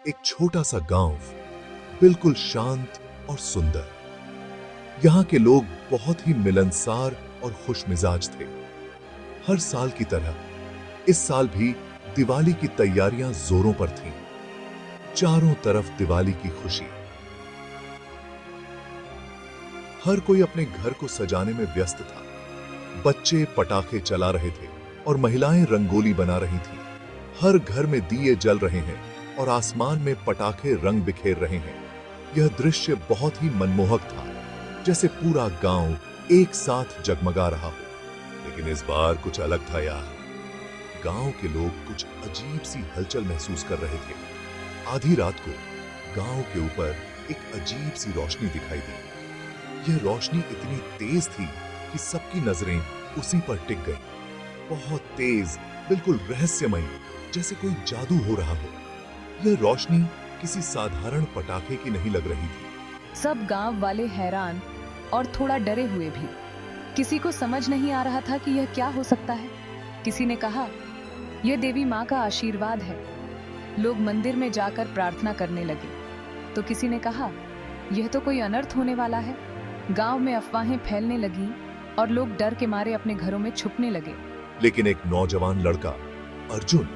एक छोटा सा गांव, बिल्कुल शांत और सुंदर। यहाँ के लोग बहुत ही मिलनसार और खुशमिजाज थे। हर साल की तरह इस साल भी दिवाली की तैयारियां जोरों पर थीं। चारों तरफ दिवाली की खुशी। हर कोई अपने घर को सजाने में व्यस्त था। बच्चे पटाखे चला रहे थे और महिलाएं रंगोली बना रही थीं। हर घर में दिए जल रहे हैं और आसमान में पटाखे रंग बिखेर रहे हैं। यह दृश्य बहुत ही मनमोहक था, जैसे पूरा गांव एक साथ जगमगा रहा हो। लेकिन इस बार कुछ अलग था यार। गांव के लोग कुछ अजीब सी हलचल महसूस कर रहे थे। आधी रात को गांव के ऊपर एक अजीब सी रोशनी दिखाई दी। यह रोशनी इतनी तेज थी कि सबकी नजरें उसी पर टिक गईं। बहुत तेज, बिल्कुल रहस्यमयी, जैसे कोई जादू हो रहा हो। यह रोशनी किसी साधारण पटाखे की नहीं लग रही थी। सब गांव वाले हैरान और थोड़ा डरे हुए भी। किसी को समझ नहीं आ रहा था कि यह क्या हो सकता है। किसी ने कहा, यह देवी माँ का आशीर्वाद है। लोग मंदिर में जाकर प्रार्थना करने लगे। तो किसी ने कहा, यह तो कोई अनर्थ होने वाला है। गांव में अफवाहें फैलने लगी और लोग डर के मारे अपने घरों में छुपने लगे। लेकिन एक नौजवान लड़का अर्जुन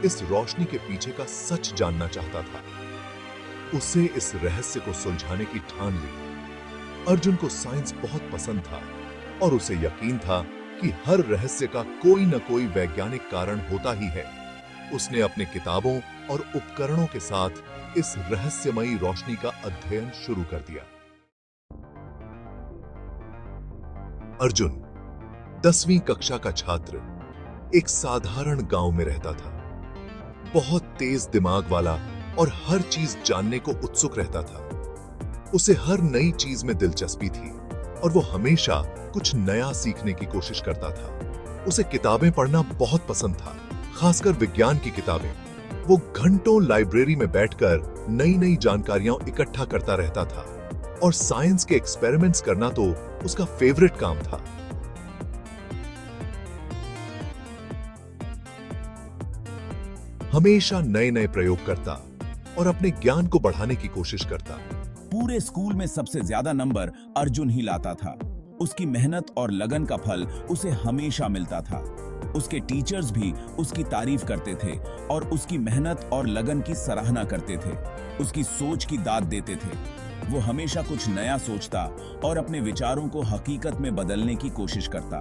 इस रोशनी के पीछे का सच जानना चाहता था। उसे इस रहस्य को सुलझाने की ठान ली। अर्जुन को साइंस बहुत पसंद था और उसे यकीन था कि हर रहस्य का कोई न कोई वैज्ञानिक कारण होता ही है। उसने अपने किताबों और उपकरणों के साथ इस रहस्यमयी रोशनी का अध्ययन शुरू कर दिया। अर्जुन 10वीं कक्षा का छात्र एक साधारण गांव में रहता था। बहुत तेज दिमाग वाला और हर चीज जानने को उत्सुक रहता था। उसे हर नई चीज में दिलचस्पी थी और वो हमेशा कुछ नया सीखने की कोशिश करता था। उसे किताबें पढ़ना बहुत पसंद था, खासकर विज्ञान की किताबें। वो घंटों लाइब्रेरी में बैठकर नई नई जानकारियां इकट्ठा करता रहता था और साइंस के एक्सपेरिमेंट्स करना तो उसका फेवरेट काम था। हमेशा नए नए प्रयोग करता और अपने ज्ञान को बढ़ाने की कोशिश करता। पूरे स्कूल में सबसे ज्यादा नंबर अर्जुन ही लाता था। उसकी मेहनत और लगन का फल उसे हमेशा मिलता था। उसके टीचर्स भी उसकी तारीफ करते थे और उसकी मेहनत और लगन की सराहना करते थे। उसकी सोच की दाद देते थे। वो हमेशा कुछ नया सोचता और अपने विचारों को हकीकत में बदलने की कोशिश करता।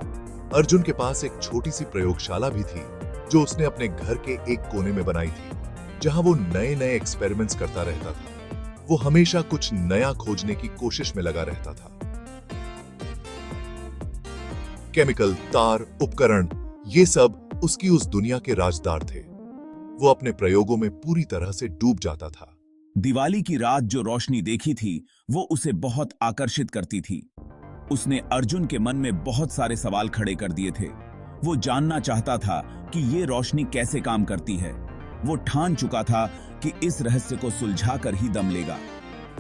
अर्जुन के पास एक छोटी सी प्रयोगशाला भी थी, जो उसने अपने घर के एक कोने में बनाई थी, जहां वो नए नए एक्सपेरिमेंट्स करता रहता था। वो हमेशा कुछ नया खोजने की कोशिश में लगा रहता था। केमिकल, तार, उपकरण, ये सब उसकी उस दुनिया के राजदार थे। वो अपने प्रयोगों में पूरी तरह से डूब जाता था। दिवाली की रात जो रोशनी देखी थी, वो उसे बहुत आकर्षित करती थी। उसने अर्जुन के मन में बहुत सारे सवाल खड़े कर दिए थे। वो जानना चाहता था कि ये रोशनी कैसे काम करती है। वो ठान चुका था कि इस रहस्य को सुलझाकर ही दम लेगा।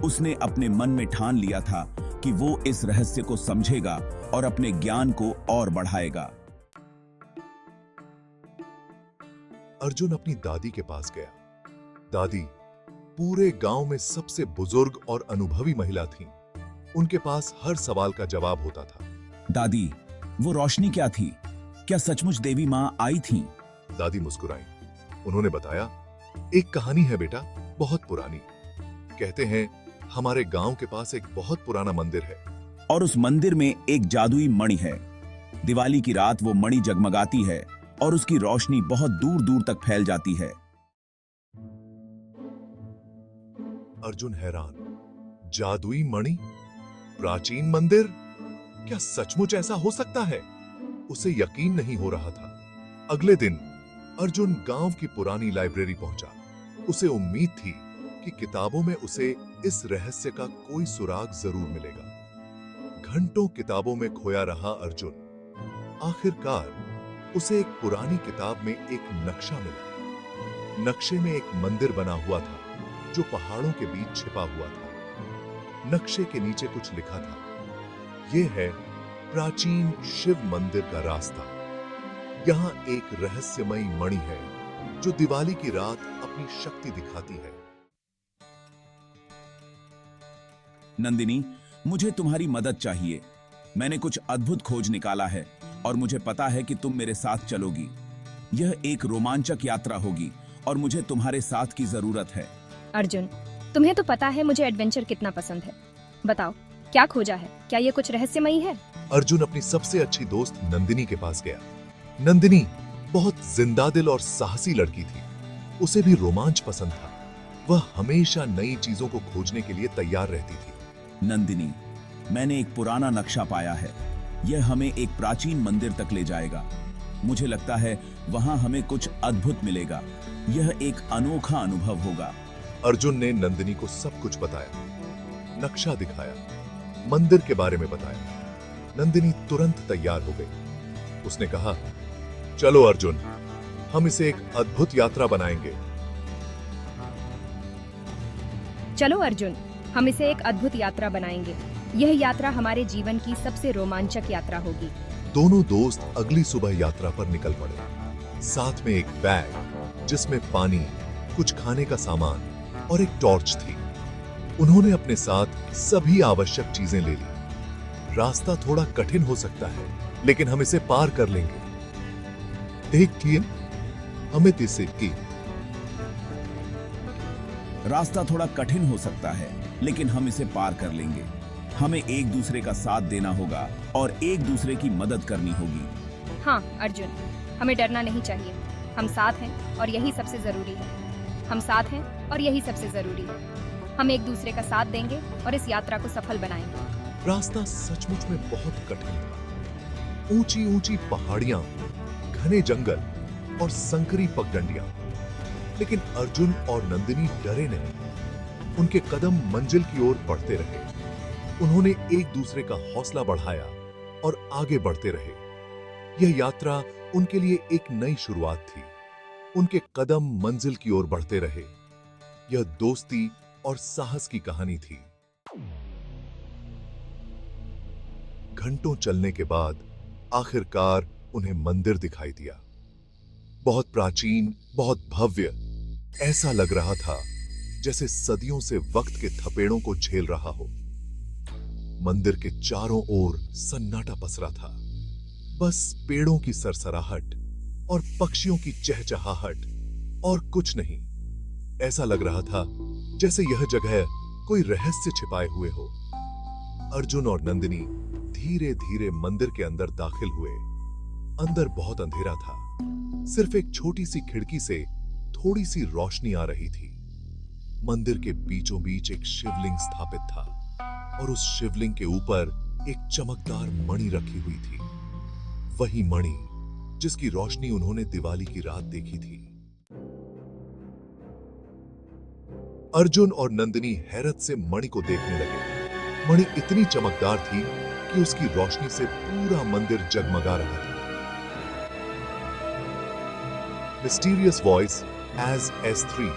उसने अपने मन में ठान लिया था कि वो इस रहस्य को समझेगा और अपने ज्ञान को और बढ़ाएगा। अर्जुन अपनी दादी के पास गया। दादी पूरे गांव में सबसे बुजुर्ग और अनुभवी महिला थीं। उनके पास हर सवाल का जवाब होता था। दादी, वो रोशनी क्या थी? क्या सचमुच देवी माँ आई थी? दादी मुस्कुराई। उन्होंने बताया, एक कहानी है बेटा, बहुत पुरानी। कहते हैं हमारे गांव के पास एक बहुत पुराना मंदिर है और उस मंदिर में एक जादुई मणि है। दिवाली की रात वो मणि जगमगाती है और उसकी रोशनी बहुत दूर दूर तक फैल जाती है। अर्जुन हैरान। जादुई मणि? प्राचीन मंदिर? क्या सचमुच ऐसा हो सकता है? उसे यकीन नहीं हो रहा था। अगले दिन अर्जुन गांव की पुरानी लाइब्रेरी पहुंचा। उसे उम्मीद थी कि किताबों में उसे इस रहस्य का कोई सुराग जरूर मिलेगा। घंटों किताबों में खोया रहा अर्जुन आखिरकार उसे एक पुरानी किताब में एक नक्शा मिला। नक्शे में एक मंदिर बना हुआ था जो पहाड़ों के बीच छिपा हुआ था। नक्शे के नीचे कुछ लिखा था, यह है प्राचीन शिव मंदिर का रास्ता। यहाँ एक रहस्यमयी मणि है जो दिवाली की रात अपनी शक्ति दिखाती है। नंदिनी, मुझे तुम्हारी मदद चाहिए। मैंने कुछ अद्भुत खोज निकाला है और मुझे पता है कि तुम मेरे साथ चलोगी। यह एक रोमांचक यात्रा होगी और मुझे तुम्हारे साथ की जरूरत है। अर्जुन, तुम्हें तो पता है मुझे एडवेंचर कितना पसंद है। बताओ, क्या खोजा है? क्या ये कुछ रहस्यमयी है? अर्जुन अपनी सबसे अच्छी दोस्त नंदिनी के पास गया। नंदिनी बहुत जिंदादिल और साहसी लड़की थी। उसे भी रोमांच पसंद था। वह हमेशा नई चीजों को खोजने के लिए तैयार रहती थी। नंदिनी, मैंने एक पुराना नक्शा पाया है। यह हमें एक प्राचीन मंदिर तक ले जाएगा। मुझे लगता है वहां हमें कुछ अद्भुत मिलेगा। यह एक अनोखा अनुभव होगा। अर्जुन ने नंदिनी को सब कुछ बताया, नक्शा दिखाया, मंदिर के बारे में बताया। नंदिनी तुरंत तैयार हो गई। उसने कहा, चलो अर्जुन, हम इसे एक अद्भुत यात्रा बनाएंगे। चलो अर्जुन, हम इसे एक अद्भुत यात्रा बनाएंगे। यह यात्रा हमारे जीवन की सबसे रोमांचक यात्रा होगी। दोनों दोस्त अगली सुबह यात्रा पर निकल पड़े। साथ में एक बैग जिसमें पानी, कुछ खाने का सामान और एक टॉर्च थी। उन्होंने अपने साथ सभी आवश्यक चीजें ले ली। रास्ता थोड़ा कठिन हो सकता है, लेकिन हम इसे पार कर लेंगे। देखिए, हमें इसे की रास्ता थोड़ा कठिन हो सकता है, लेकिन हम इसे पार कर लेंगे। हमें एक दूसरे का साथ देना होगा और एक दूसरे की मदद करनी होगी। हाँ अर्जुन, हमें डरना नहीं चाहिए। हम साथ हैं और यही सबसे जरूरी है। हम साथ हैं और यही सबसे जरूरी है। हम एक दूसरे का साथ देंगे और इस यात्रा को सफल बनाएंगे। रास्ता सचमुच में बहुत कठिन था। ऊंची ऊंची पहाड़ियां, घने जंगल और संकरी पगडंडियां। लेकिन अर्जुन और नंदिनी डरे नहीं। उनके कदम मंजिल की ओर बढ़ते रहे। उन्होंने एक दूसरे का हौसला बढ़ाया और आगे बढ़ते रहे। यह यात्रा उनके लिए एक नई शुरुआत थी। उनके कदम मंजिल की ओर बढ़ते रहे। यह दोस्ती और साहस की कहानी थी। घंटों चलने के बाद आखिरकार उन्हें मंदिर दिखाई दिया। बहुत प्राचीन, बहुत भव्य। ऐसा लग रहा था जैसे सदियों से वक्त के थपेड़ों को झेल रहा हो। मंदिर के चारों ओर सन्नाटा पसरा था। बस पेड़ों की सरसराहट और पक्षियों की चहचहाहट और कुछ नहीं। ऐसा लग रहा था जैसे यह जगह कोई रहस्य छिपाए हुए हो। अर्जुन और नंदिनी धीरे धीरे मंदिर के अंदर दाखिल हुए। अंदर बहुत अंधेरा था। सिर्फ एक छोटी सी खिड़की से थोड़ी सी रोशनी आ रही थी। मंदिर के बीचों बीच एक शिवलिंग स्थापित था और उस शिवलिंग के ऊपर एक चमकदार मणि रखी हुई थी। वही मणि जिसकी रोशनी उन्होंने दिवाली की रात देखी थी। अर्जुन और नंदिनी हैरत से मणि को देखने लगे। मणि इतनी चमकदार थी कि उसकी रोशनी से पूरा मंदिर जगमगा रहा था। Mysterious voice as S3।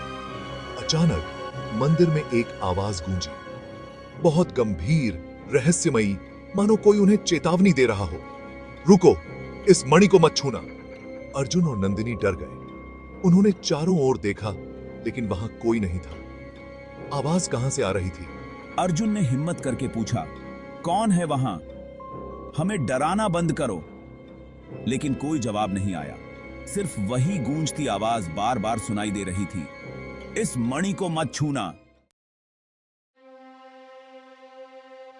अचानक मंदिर में एक आवाज गूंजी, बहुत गंभीर, रहस्यमयी, मानो कोई उन्हें चेतावनी दे रहा हो। रुको, इस मणि को मत छूना। अर्जुन और नंदिनी डर गए। उन्होंने चारों ओर देखा, लेकिन वहां कोई नहीं था। आवाज कहां से आ रही थी? अर्जुन ने हिम्मत करके पूछा, कौन है वहां? हमें डराना बंद करो। लेकिन कोई जवाब नहीं आया। सिर्फ वही गूंजती आवाज बार बार सुनाई दे रही थी, इस मणि को मत छूना।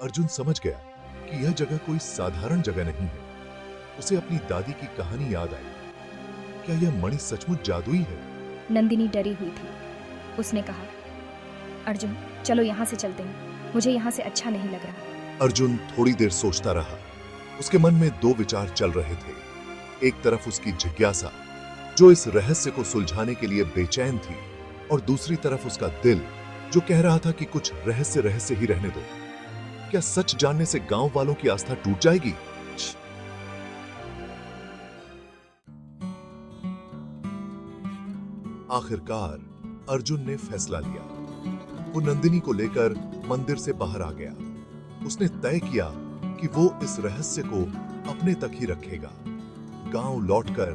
अर्जुन समझ गया कि यह जगह कोई साधारण जगह नहीं है। उसे अपनी दादी की कहानी याद आई। क्या यह मणि सचमुच जादुई है? नंदिनी डरी हुई थी। उसने कहा, अर्जुन चलो यहाँ से चलते हैं। मुझे यहाँ से अच्छा नहीं लग रहा। अर्जुन थोड़ी देर सोचता रहा। उसके मन में दो विचार चल रहे थे। एक तरफ उसकी जिज्ञासा, जो इस रहस्य को सुलझाने के लिए बेचैन थी, और दूसरी तरफ उसका दिल, जो कह रहा था कि कुछ रहस्य रहस्य ही रहने दो। क्या सच जानने से गांव वालों की आस्था टूट जाएगी? आखिरकार अर्जुन ने फैसला लिया। वो नंदिनी को लेकर मंदिर से बाहर आ गया। उसने तय किया कि वो इस रहस्य को अपने तक ही रखेगा। गांव लौटकर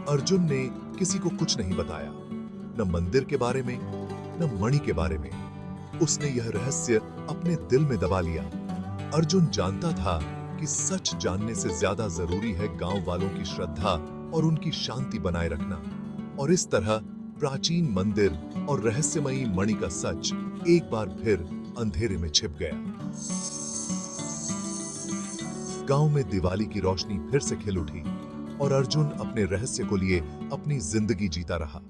अर्जुन ने किसी को कुछ नहीं बताया, न मंदिर के बारे में, न मणि के बारे में। उसने यह रहस्य अपने दिल में दबा लिया। अर्जुन जानता था कि सच जानने से ज्यादा जरूरी है गांव वालों की श्रद्धा और उनकी शांति बनाए रखना। और इस तरह प्राचीन मंदिर और रहस्यमयी मणि का सच एक बार फिर अंधेरे में छिप गया। गांव में दिवाली की रोशनी फिर से खिल उठी और अर्जुन अपने रहस्य को लिए अपनी जिंदगी जीता रहा।